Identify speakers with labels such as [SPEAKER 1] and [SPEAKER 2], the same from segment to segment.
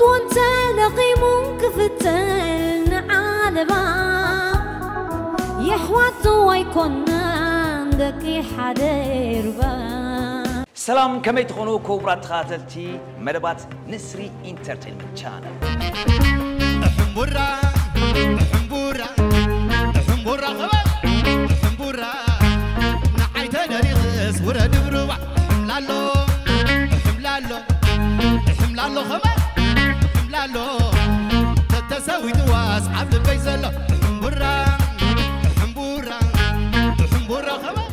[SPEAKER 1] وانت لقيمون كفتن عالبا يحواتو ويكون عندك حديربا.
[SPEAKER 2] سلام كما تكونوا كوبرات خاتلتي مدبات نسري انترتينمنت شانل.
[SPEAKER 3] حمبورا حمبورا حمبورا خبر حمبورا نعيت دريس ورد بروع حملالو حملالو حملالو خبر حملالو تتساوي تواس عبد البيزلو حمبورا حمبورا حمبورا خبر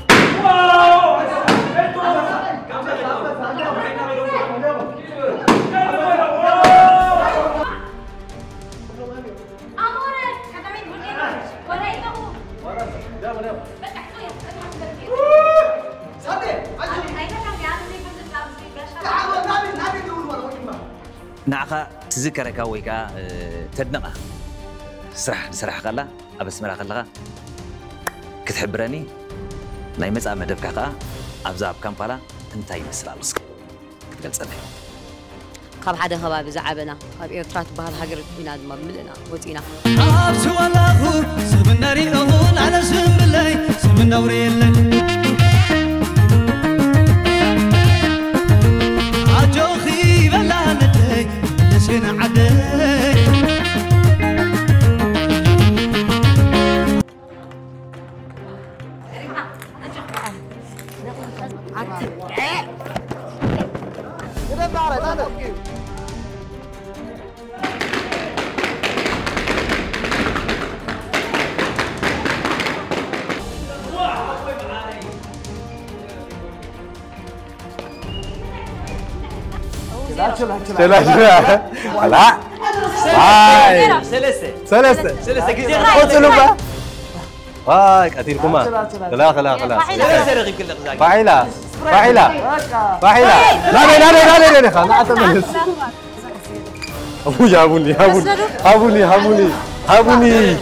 [SPEAKER 2] نعقا تذكرك ويكا تدنقه سرح قلا أبس مرا قلا كتحبرني ناي مصا مدبكا قا ابزاب كامبالا انتاي مسلالس كتقلصني
[SPEAKER 4] خاب حدا خباب زعبنا خاب إيرترات بهال هاجر بينا دم ملنا وتينا
[SPEAKER 5] عبس ولا خور سبنا ريقون على سم اللي سبنا وريلي عجوخي بلا ندي لسنا عدي
[SPEAKER 6] لا سلسة قلت هاي قتيلكم خلا فاعلة لا خلاص أتمنى هابوني